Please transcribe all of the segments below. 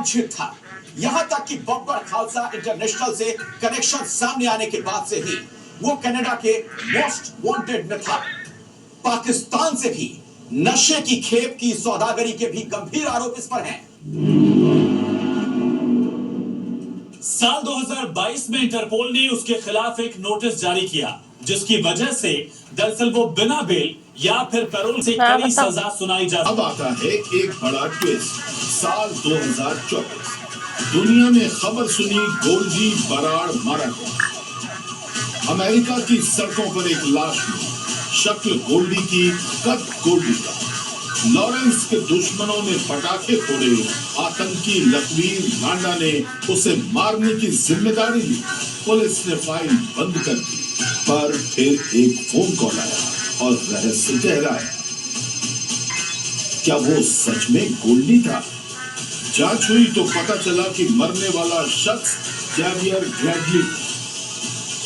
अवांछित था। यहाँ तक कि बब्बर खालसा इंटरनेशनल से कनेक्शन सामने आने के बाद से ही वो कनाडा के मोस्ट वांटेड में था। पाकिस्तान से भी नशे की खेप की सौदागरी के भी गंभीर आरोप इस पर हैं। साल 2022 में इंटरपोल ने उसके खिलाफ एक नोटिस जारी किया, जिसकी वजह से दरअसल वो बिना बेल या फिर पैरोल से कड़ी सजा सुनाई जा। अब आता है एक बड़ा ट्विस्ट। साल 2024 दुनिया ने खबर सुनी, गोल्डी बराड़ मारा गया। अमेरिका की सड़कों पर एक लाश मिली, शक्ल गोल्डी की, कद गोल्डी का। लॉरेंस के दुश्मनों ने पटाखे फोड़े, आतंकी लखवीर लांडा ने उसे मारने की जिम्मेदारी ली। पुलिस ने फाइल बंद कर दी, पर फिर एक फोन कॉल आया और रहस्य गहराया। क्या वो सच में गोल्डी था? जांच हुई तो पता चला कि मरने वाला शख्स जैवियर ग्लैडली।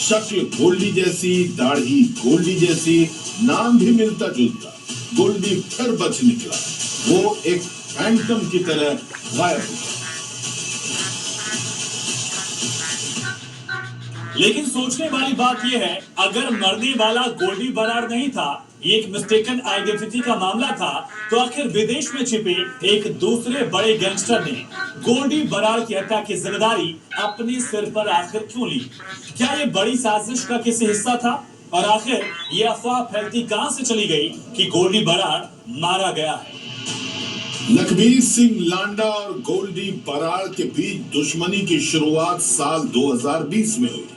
शक्ल गोल्डी जैसी, दाढ़ी गोल्डी जैसी, नाम भी मिलता जुलता। गोल्डी फिर बच निकला। वो एक फैंटम की तरह गायब हो गया। लेकिन सोचने वाली बात यह है, अगर मरने वाला गोल्डी बराड़ नहीं था, ये एक मिस्टेकन आइडेंटिटी का मामला था, तो आखिर विदेश में छिपे एक दूसरे बड़े गैंगस्टर ने गोल्डी बराड़ की हत्या की जिम्मेदारी अपने सिर पर आखिर क्यों ली? क्या ये बड़ी साजिश का किसी हिस्सा था? और आखिर ये अफवाह फैलती कहां से चली गई कि गोल्डी बराड़ मारा गया है? लखबीर सिंह लांडा और गोल्डी बराड़ के बीच दुश्मनी की शुरुआत साल 2020 में हुई।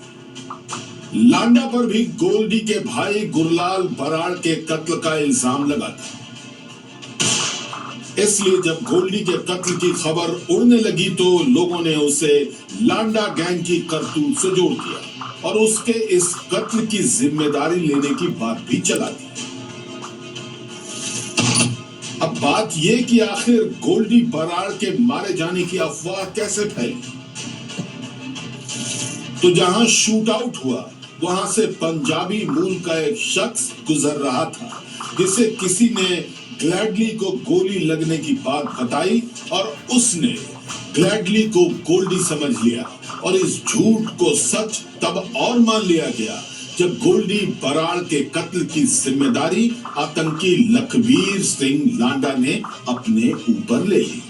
लांडा पर भी गोल्डी के भाई गुरलाल बराड़ के कत्ल का इल्जाम लगा था। इसलिए जब गोल्डी के कत्ल की खबर उड़ने लगी तो लोगों ने उसे लांडा गैंग की करतूत से जोड़ दिया और उसके इस कत्ल की जिम्मेदारी लेने की बात भी चला दी। अब बात यह कि आखिर गोल्डी बराड़ के मारे जाने की अफवाह कैसे फैली? तो जहां शूट आउट हुआ, वहां से पंजाबी मूल का एक शख्स गुजर रहा था, जिसे किसी ने ग्लैडली को गोली लगने की बात बताई और उसने ग्लैडली को गोल्डी समझ लिया। और इस झूठ को सच तब और मान लिया गया जब गोल्डी बराड़ के कत्ल की जिम्मेदारी आतंकी लखबीर सिंह लांडा ने अपने ऊपर ले ली।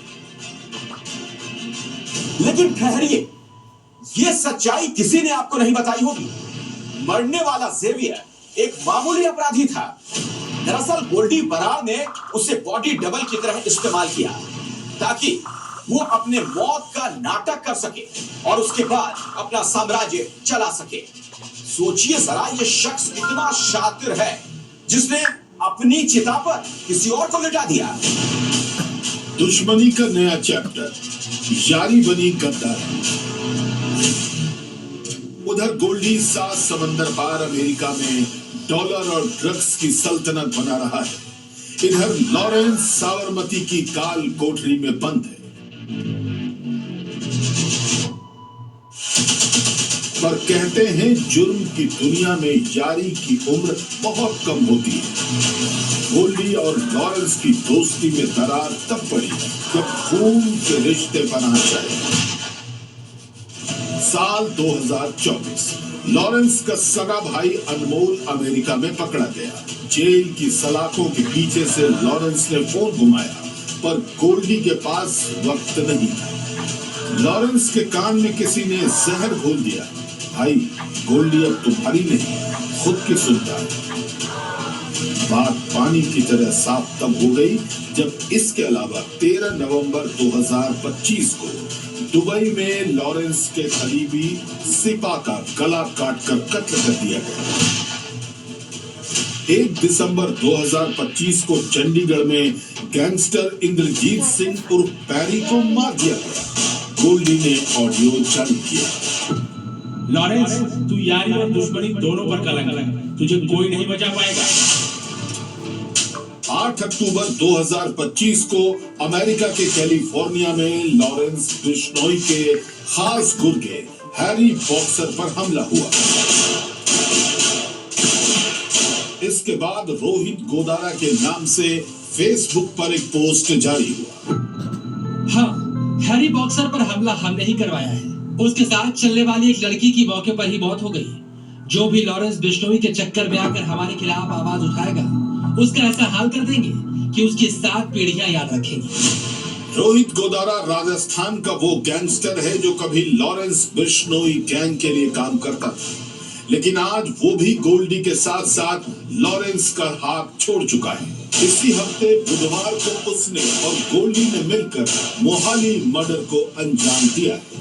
लेकिन ठहरिए, ये सच्चाई किसी ने आपको नहीं बताई होगी। मरने वाला जेवियर एक मामूली अपराधी था। दरअसल गोल्डी बराड़ ने उसे बॉडी डबल की तरह इस्तेमाल किया ताकि वो अपने मौत का नाटक कर सके और उसके बाद अपना साम्राज्य चला सके। सोचिए जरा, ये शख्स इतना शातिर है जिसने अपनी चिता पर किसी और को लिटा दिया। दुश्मनी का नया चैप्टर, यारी बनी गद्दारी। उधर गोल्डी 7 समंदर पार अमेरिका में डॉलर और ड्रग्स की सल्तनत बना रहा है। इधर लॉरेंस साबरमती की काल कोठरी में बंद है। पर कहते हैं जुर्म की दुनिया में यारी की उम्र बहुत कम होती है। गोल्डी और लॉरेंस की दोस्ती में दरार तब पड़ी जब खून के रिश्ते बना चले। साल 2024 लॉरेंस का सगा भाई अनमोल अमेरिका में पकड़ा गया। जेल की सलाखों के पीछे से लॉरेंस ने फोन घुमाया, पर गोल्डी के पास वक्त नहीं था। लॉरेंस के कान में किसी ने जहर घोल दिया। भाई, गोल्डी अब तुम्हारी नहीं, खुद की सुनता है। बात पानी की तरह साफ तब हो गई जब इसके अलावा 13 नवंबर 2025 को दुबई में लॉरेंस के करीबी सिपा का गला काटकर कत्ल कर दिया गया। 1 दिसंबर 2025 को चंडीगढ़ में गैंगस्टर इंद्रजीत सिंह उर्फ पैरी को मार दिया गया। गोल्डी ने ऑडियो जारी किया। लॉरेंस, तू यारी और दुश्मनी दोनों पर कलंक है, तुझे कोई नहीं बचा पाएगा। 8 अक्टूबर 2025 को अमेरिका के कैलिफोर्निया में लॉरेंस बिश्नोई के खास गुर्गे हैरी बॉक्सर पर हमला हुआ। इसके बाद रोहित गोदारा के नाम से फेसबुक पर एक पोस्ट जारी हुआ। हाँ, हैरी बॉक्सर पर हमला हमने ही करवाया है। उसके साथ चलने वाली एक लड़की की मौके पर ही मौत हो गई। जो भी लॉरेंस बिश्नोई के चक्कर में आकर हमारे खिलाफ आवाज उठाएगा, उसका ऐसा हाल कर देंगे कि उसकी 7 पीढ़ियां याद रखेंगी। रोहित गोदारा राजस्थान का वो गैंगस्टर है जो कभी लॉरेंस बिश्नोई गैंग के लिए काम करता था, लेकिन आज वो भी गोल्डी के साथ साथ लॉरेंस का हाथ छोड़ चुका है। इसी हफ्ते बुधवार को उसने और गोल्डी ने मिलकर मोहाली मर्डर को अंजाम दिया है।